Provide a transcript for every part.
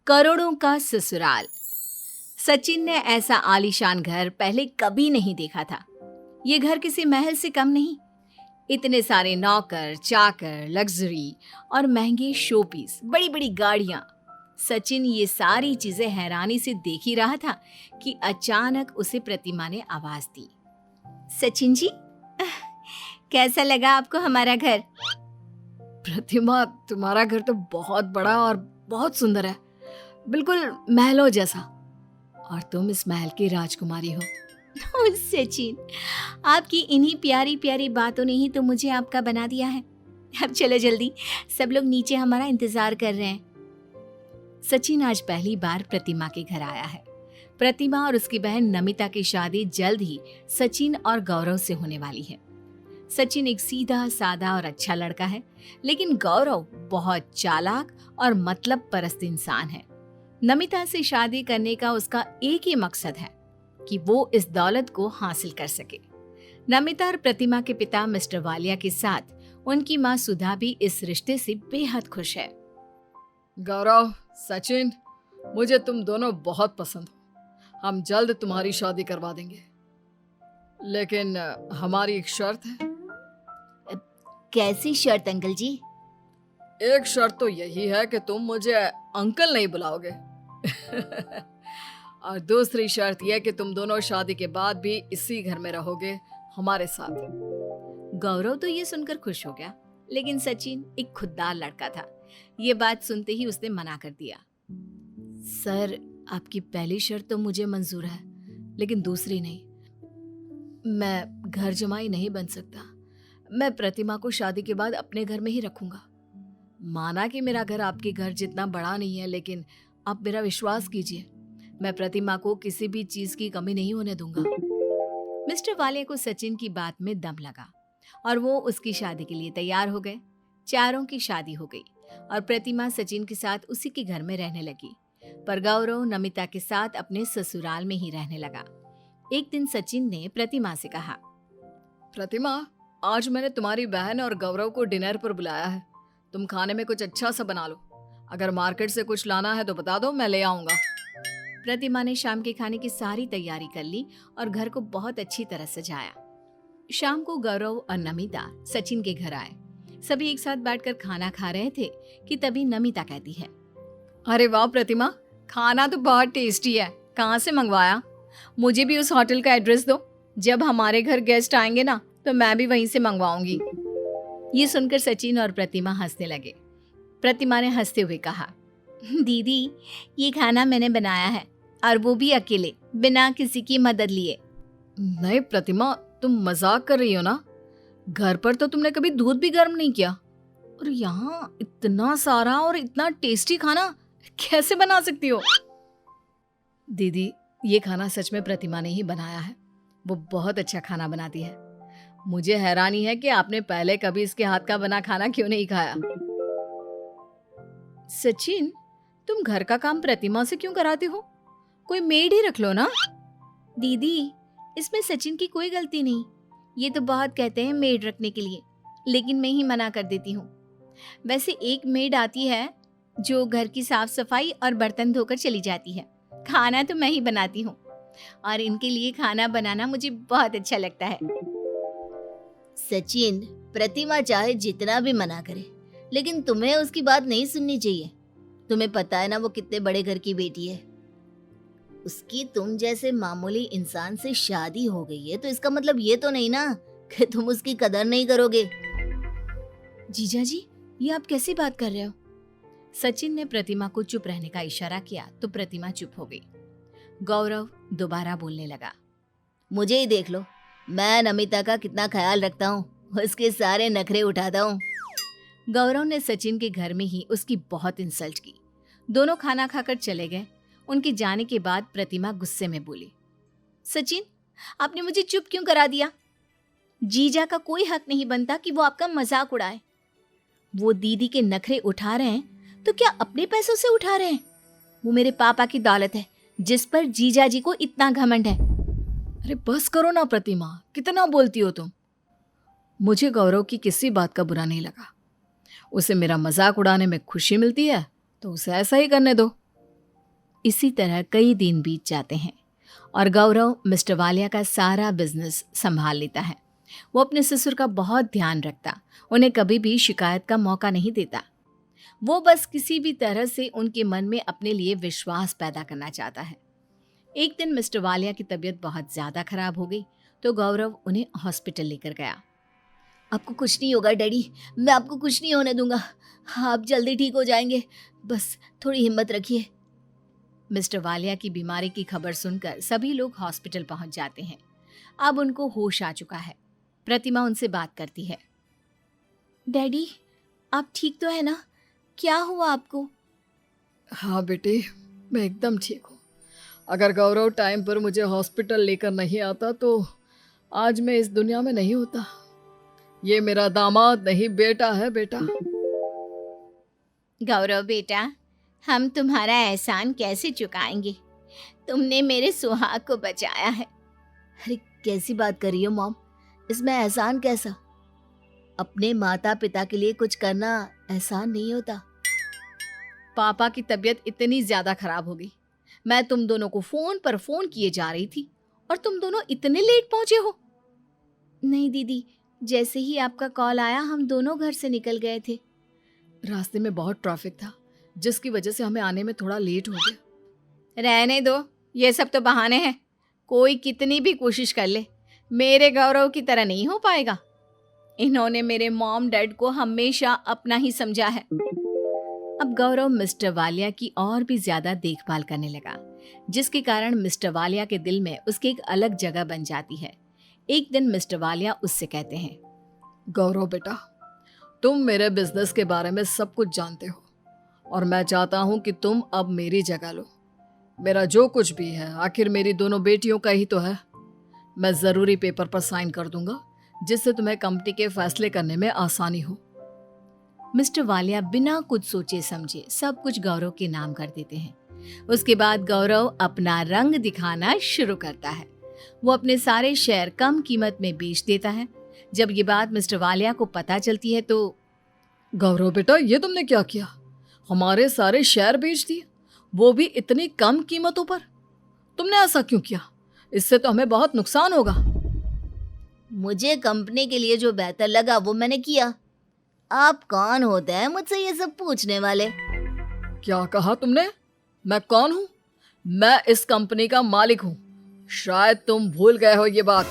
करोड़ों का ससुराल। सचिन ने ऐसा आलीशान घर पहले कभी नहीं देखा था। ये घर किसी महल से कम नहीं। इतने सारे नौकर, चाकर, लग्जरी और महंगे शोपीस, बड़ी बड़ी गाड़ियां। सचिन ये सारी चीजें हैरानी से देख ही रहा था कि अचानक उसे प्रतिमा ने आवाज दी। सचिन जी, कैसा लगा आपको हमारा घर? प्रतिमा, तुम्हारा घर तो बहुत बड़ा और बहुत सुंदर है, बिल्कुल महलों जैसा। और तुम इस महल की राजकुमारी हो। सचिन, आपकी इन्हीं प्यारी प्यारी बातों ने ही तो मुझे आपका बना दिया है। अब चलो जल्दी, सब लोग नीचे हमारा इंतजार कर रहे हैं। सचिन आज पहली बार प्रतिमा के घर आया है। प्रतिमा और उसकी बहन नमिता की शादी जल्द ही सचिन और गौरव से होने वाली है। सचिन एक सीधा साधा और अच्छा लड़का है, लेकिन गौरव बहुत चालाक और मतलब परस्त इंसान है। नमिता से शादी करने का उसका एक ही मकसद है कि वो इस दौलत को हासिल कर सके। नमिता और प्रतिमा के पिता मिस्टर वालिया के साथ उनकी माँ सुधा भी इस रिश्ते से बेहद खुश है। गौरव, सचिन, मुझे तुम दोनों बहुत पसंद हो। हम जल्द तुम्हारी शादी करवा देंगे, लेकिन हमारी एक शर्त है। कैसी शर्त अंकल जी? एक शर्त तो यही है कि तुम मुझे अंकल नहीं बुलाओगे। और दूसरी शर्त यह कि तुम दोनों शादी के बाद भी इसी घर में रहोगे हमारे साथ। गौरव तो ये सुनकर खुश हो गया, लेकिन सचिन एक खुददार लड़का था। ये बात सुनते ही उसने मना कर दिया। सर, आपकी पहली शर्त तो मुझे मंजूर है, लेकिन दूसरी नहीं। मैं घर जमाई नहीं बन सकता। मैं प्रतिमा को शादी के बाद अपने घर में ही रखूंगा। माना कि मेरा घर आपके घर जितना बड़ा नहीं है, लेकिन आप मेरा विश्वास कीजिए, मैं प्रतिमा को किसी भी चीज की कमी नहीं होने दूंगा। मिस्टर वाले को सचिन की बात में दम लगा और वो उसकी शादी के लिए तैयार हो गए। चारों की शादी हो गई और प्रतिमा सचिन के साथ उसी के घर में रहने लगी, पर गौरव नमिता के साथ अपने ससुराल में ही रहने लगा। एक दिन सचिन ने प्रतिमा से कहा, प्रतिमा, आज मैंने तुम्हारी बहन और गौरव को डिनर पर बुलाया है। तुम खाने में कुछ अच्छा सा बना लो। अगर मार्केट से कुछ लाना है तो बता दो, मैं ले आऊंगा। प्रतिमा ने शाम के खाने की सारी तैयारी कर ली और घर को बहुत अच्छी तरह सजाया। शाम को गौरव और नमिता सचिन के घर आए। सभी एक साथ बैठकर खाना खा रहे थे कि तभी नमिता कहती है, अरे वाह प्रतिमा, खाना तो बहुत टेस्टी है। कहाँ से मंगवाया? मुझे भी उस होटल का एड्रेस दो। जब हमारे घर गेस्ट आएंगे ना, तो मैं भी वहीं से मंगवाऊंगी। ये सुनकर सचिन और प्रतिमा हंसने लगे। प्रतिमा ने हंसते हुए कहा, दीदी, ये खाना मैंने बनाया है, और वो भी अकेले, बिना किसी की मदद लिए। नहीं प्रतिमा, तुम मजाक कर रही हो ना? घर पर तो तुमने कभी दूध भी गर्म नहीं किया, और यहाँ इतना सारा और इतना टेस्टी खाना कैसे बना सकती हो? दीदी, ये खाना सच में प्रतिमा ने ही बनाया है। वो बहुत अच्छा खाना बनाती है। मुझे हैरानी है कि आपने पहले कभी इसके हाथ का बना खाना क्यों नहीं खाया। सचिन, तुम घर का काम प्रतिमा से क्यों कराते हो? कोई मेड ही रख लो ना। दीदी, इसमें सचिन की कोई गलती नहीं। ये तो बहुत कहते हैं मेड रखने के लिए, लेकिन मैं ही मना कर देती हूँ। वैसे एक मेड आती है जो घर की साफ सफाई और बर्तन धोकर चली जाती है। खाना तो मैं ही बनाती हूँ, और इनके लिए खाना बनाना मुझे बहुत अच्छा लगता है। सचिन, प्रतिमा चाहे जितना भी मना करे, लेकिन तुम्हें उसकी बात नहीं सुननी चाहिए। तुम्हें पता है ना वो कितने बड़े घर की बेटी है। उसकी तुम जैसे मामूली इंसान से शादी हो गई है, तो इसका मतलब ये तो नहीं ना कि तुम उसकी कदर नहीं करोगे। जीजा जी, ये आप कैसी बात कर रहे हो? सचिन ने प्रतिमा को चुप रहने का इशारा किया तो प्रतिमा चुप हो गई। गौरव दोबारा बोलने लगा, मुझे ही देख लो, मैं नमिता का कितना ख्याल रखता हूँ, उसके सारे नखरे उठाता हूँ। गौरव ने सचिन के घर में ही उसकी बहुत इंसल्ट की। दोनों खाना खाकर चले गए। उनके जाने के बाद प्रतिमा गुस्से में बोली, सचिन, आपने मुझे चुप क्यों करा दिया? जीजा का कोई हक नहीं बनता कि वो आपका मजाक उड़ाए। वो दीदी के नखरे उठा रहे हैं तो क्या अपने पैसों से उठा रहे हैं? वो मेरे पापा की दौलत है, जिस पर जीजा जी को इतना घमंड है। अरे बस करो ना प्रतिमा, कितना बोलती हो तुम। मुझे गौरव की किसी बात का बुरा नहीं लगा। उसे मेरा मजाक उड़ाने में खुशी मिलती है तो उसे ऐसा ही करने दो। इसी तरह कई दिन बीत जाते हैं और गौरव मिस्टर वालिया का सारा बिजनेस संभाल लेता है। वो अपने ससुर का बहुत ध्यान रखता, उन्हें कभी भी शिकायत का मौका नहीं देता। वो बस किसी भी तरह से उनके मन में अपने लिए विश्वास पैदा करना चाहता है। एक दिन मिस्टर वालिया की तबीयत बहुत ज़्यादा खराब हो गई तो गौरव उन्हें हॉस्पिटल लेकर गया। आपको कुछ नहीं होगा डैडी, मैं आपको कुछ नहीं होने दूंगा। आप जल्दी ठीक हो जाएंगे, बस थोड़ी हिम्मत रखिए। मिस्टर वालिया की बीमारी की खबर सुनकर सभी लोग हॉस्पिटल पहुंच जाते हैं। अब उनको होश आ चुका है। प्रतिमा उनसे बात करती है। डैडी, आप ठीक तो है ना? क्या हुआ आपको? हाँ बेटी, मैं एकदम ठीक हूँ। अगर गौरव टाइम पर मुझे हॉस्पिटल लेकर नहीं आता तो आज मैं इस दुनिया में नहीं होता। ये मेरा दामाद नहीं, बेटा है बेटा। गौरव बेटा, हम तुम्हारा एहसान कैसे चुकाएंगे? तुमने मेरे सुहाग को बचाया है। अरे कैसी बात कर रही हो मॉम, इसमें एहसान कैसा? अपने माता पिता के लिए कुछ करना एहसान नहीं होता। पापा की तबीयत इतनी ज्यादा खराब हो गई, मैं तुम दोनों को फोन पर फोन किए जा रही थी और तुम दोनों इतने लेट पहुंचे हो। नहीं दीदी, जैसे ही आपका कॉल आया हम दोनों घर से निकल गए थे। रास्ते में बहुत ट्रैफिक था जिसकी वजह से हमें आने में थोड़ा लेट हो गया। रहने दो, ये सब तो बहाने हैं। कोई कितनी भी कोशिश कर ले, मेरे गौरव की तरह नहीं हो पाएगा। इन्होंने मेरे मॉम डैड को हमेशा अपना ही समझा है। अब गौरव मिस्टर वालिया की और भी ज्यादा देखभाल करने लगा, जिसके कारण मिस्टर वालिया के दिल में उसकी एक अलग जगह बन जाती है। एक दिन मिस्टर वालिया उससे कहते हैं, गौरव बेटा, तुम मेरे बिजनेस के बारे में सब कुछ जानते हो और मैं चाहता हूं कि तुम अब मेरी जगह लो। मेरा जो कुछ भी है आखिर मेरी दोनों बेटियों का ही तो है। मैं ज़रूरी पेपर पर साइन कर दूंगा जिससे तुम्हें कंपनी के फैसले करने में आसानी हो। मिस्टर वालिया बिना कुछ सोचे समझे सब कुछ गौरव के नाम कर देते हैं। उसके बाद गौरव अपना रंग दिखाना शुरू करता है। वो अपने सारे शेयर कम कीमत में बेच देता है। जब ये बात मिस्टर वालिया को पता चलती है तो गौरव बेटा, ये तुमने क्या किया? हमारे सारे शेयर बेच दिए, वो भी इतनी कम कीमतों पर। तुमने ऐसा क्यों किया? इससे तो हमें बहुत नुकसान होगा। मुझे कंपनी के लिए जो बेहतर लगा वो मैंने किया। आप कौन होते हैं मुझसे ये सब पूछने वाले? क्या कहा तुमने? मैं कौन हूँ? मैं इस कंपनी का मालिक हूँ। शायद तुम भूल गए हो ये बात।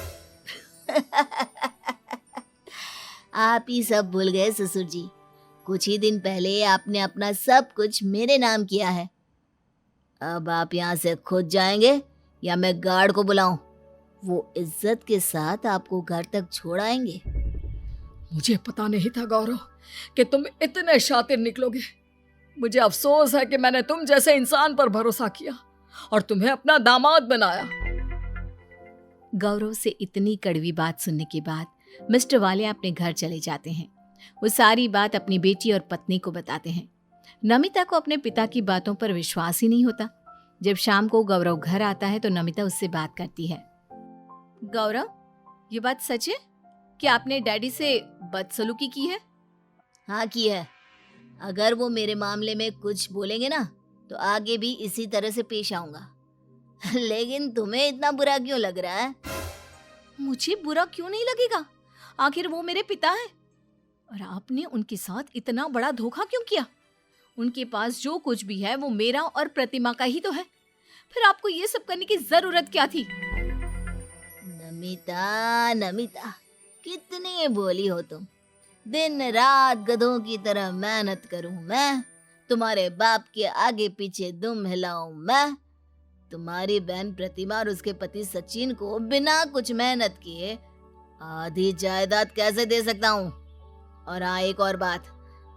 आप ही सब भूल गए ससुर जी। कुछ ही दिन पहले आपने अपना सब कुछ मेरे नाम किया है। अब आप यहाँ से खुद जाएंगे या मैं गार्ड को बुलाऊं? वो इज्जत के साथ आपको घर तक छोड़ आएंगे। मुझे पता नहीं था गौरव कि तुम इतने शातिर निकलोगे। मुझे अफसोस है कि मैंने तुम जैसे इंसान पर भरोसा किया और तुम्हें अपना दामाद बनाया। गौरव से इतनी कड़वी बात सुनने के बाद मिस्टर वालिया अपने घर चले जाते हैं। वो सारी बात अपनी बेटी और पत्नी को बताते हैं। नमिता को अपने पिता की बातों पर विश्वास ही नहीं होता। जब शाम को गौरव घर आता है तो नमिता उससे बात करती है। गौरव, ये बात सच है कि आपने डैडी से बदसलूकी की है? हाँ की है। अगर वो मेरे मामले में कुछ बोलेंगे ना तो आगे भी इसी तरह से पेश आऊंगा। लेकिन तुम्हें इतना बुरा क्यों लग रहा है? मुझे बुरा क्यों नहीं लगेगा? आखिर वो मेरे पिता हैं और आपने उनके साथ इतना बड़ा धोखा क्यों किया? उनके पास जो कुछ भी है वो मेरा और प्रतिमा का ही तो है। फिर आपको ये सब करने की जरूरत क्या थी? नमिता, नमिता, कितनी बोली हो तुम। दिन रात गधों की तरह मेहनत करूं मैं, तुम्हारे बाप के आगे पीछे दुम हिलाऊं मैं, तुम्हारी बहन प्रतिमा और उसके पति सचिन को बिना कुछ मेहनत किए आधी जायदाद कैसे दे सकता हूँ? और हाँ, एक और बात,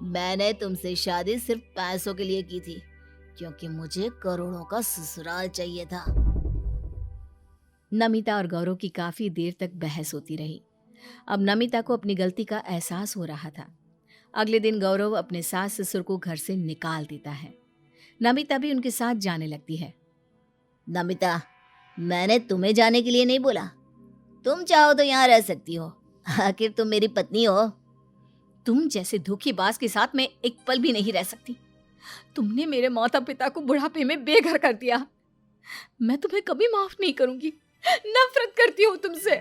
मैंने तुमसे शादी सिर्फ पैसों के लिए की थी क्योंकि मुझे करोड़ों का ससुराल चाहिए था। नमिता और गौरव की काफी देर तक बहस होती रही। अब नमिता को अपनी गलती का एहसास हो रहा था। अगले दिन गौरव अपने सास ससुर को घर से निकाल देता है। नमिता भी उनके साथ जाने लगती है। नमिता, मैंने तुम्हें जाने के लिए नहीं बोला। तुम चाहो तो यहाँ रह सकती हो, आखिर तुम मेरी पत्नी हो। तुम जैसे धोखेबाज के साथ मैं एक पल भी नहीं रह सकती। तुमने मेरे माता पिता को बुढ़ापे में बेघर कर दिया। मैं तुम्हें कभी माफ नहीं करूंगी। नफरत करती हूँ तुमसे।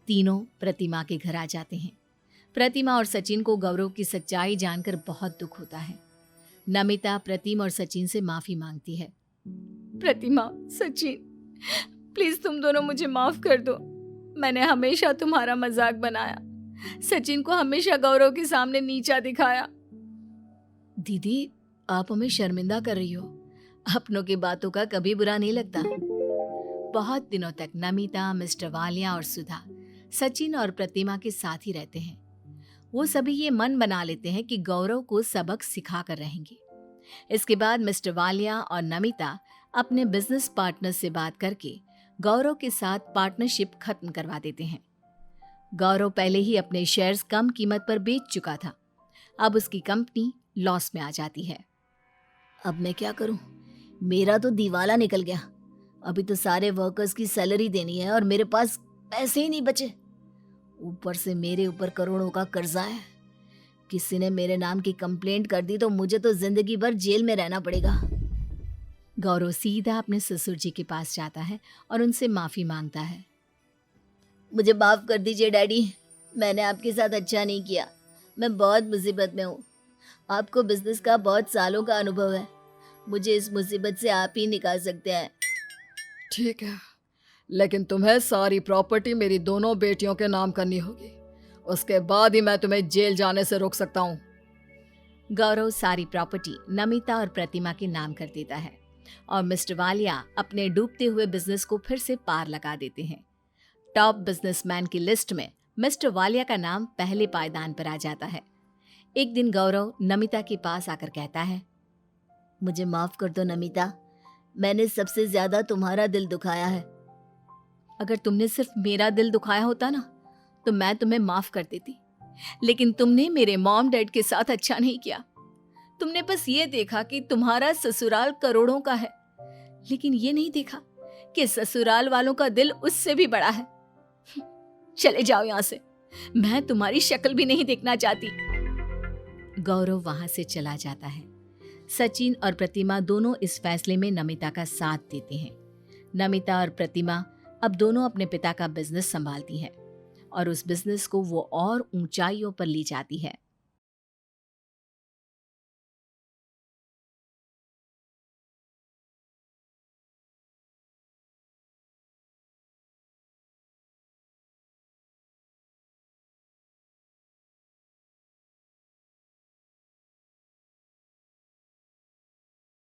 तीनों प्रतिमा के घर आ जाते हैं। प्रतिमा और सचिन को गौरव की सच्चाई जानकर बहुत दुख होता है। नमिता प्रतिमा और सचिन से माफी मांगती है। प्रतिमा, सचिन, प्लीज तुम दोनों मुझे माफ कर दो। मैंने हमेशा तुम्हारा मजाक बनाया, सचिन को हमेशा गौरव के सामने नीचा दिखाया। दीदी, आप हमें शर्मिंदा कर रही हो। अपनों की बातों का कभी बुरा नहीं लगता। बहुत दिनों तक नमिता, मिस्टर वालिया और सुधा सचिन और प्रतिमा के साथ ही रहते हैं। वो सभी ये मन बना लेते हैं कि गौरव को सबक सिखा कर रहेंगे। इसके बाद मिस्टर वालिया और नमिता अपने बिजनेस पार्टनर से बात करके गौरव के साथ पार्टनरशिप खत्म करवा देते हैं। गौरव पहले ही अपने शेयर्स कम कीमत पर बेच चुका था। अब उसकी कंपनी लॉस में आ जाती है। अब मैं क्या करूं? मेरा तो दिवाला निकल गया। अभी तो सारे वर्कर्स की सैलरी देनी है और मेरे पास पैसे ही नहीं बचे। ऊपर से मेरे ऊपर करोड़ों का कर्जा है। किसी ने मेरे नाम की कंप्लेंट कर दी तो मुझे तो जिंदगी भर जेल में रहना पड़ेगा। गौरव सीधा अपने ससुर जी के पास जाता है और उनसे माफी मांगता है। मुझे माफ कर दीजिए डैडी, मैंने आपके साथ अच्छा नहीं किया। मैं बहुत मुसीबत में हूँ। आपको बिजनेस का बहुत सालों का अनुभव है। मुझे इस मुसीबत से आप ही निकाल सकते हैं। ठीक है, लेकिन तुम्हें सारी प्रॉपर्टी मेरी दोनों बेटियों के नाम करनी होगी। उसके बाद ही मैं तुम्हें जेल जाने से रोक सकता हूँ। गौरव सारी प्रॉपर्टी नमिता और प्रतिमा के नाम कर देता है और मिस्टर वालिया अपने डूबते हुए बिजनेस को फिर से पार लगा देते हैं। टॉप बिजनेसमैन की लिस्ट में मिस्टर वालिया का नाम पहले पायदान पर आ जाता है। एक दिन गौरव नमिता के पास आकर कहता है, मुझे माफ कर दो नमिता, मैंने सबसे ज्यादा तुम्हारा दिल दुखाया है। अगर तुमने सिर्फ मेरा दिल दुखाया होता ना तो मैं तुम्हें माफ कर देती, लेकिन तुमने मेरे मॉम डैड के साथ अच्छा नहीं किया। तुमने बस ये देखा कि तुम्हारा ससुराल करोड़ों का है, लेकिन ये नहीं देखा कि ससुराल वालों का दिल उससे भी बड़ा है। चले जाओ यहां से, मैं तुम्हारी शक्ल भी नहीं देखना चाहती। गौरव वहां से चला जाता है। सचिन और प्रतिमा दोनों इस फैसले में नमिता का साथ देते हैं। नमिता और प्रतिमा अब दोनों अपने पिता का बिजनेस संभालती हैं और उस बिजनेस को वो और ऊंचाइयों पर ले जाती है।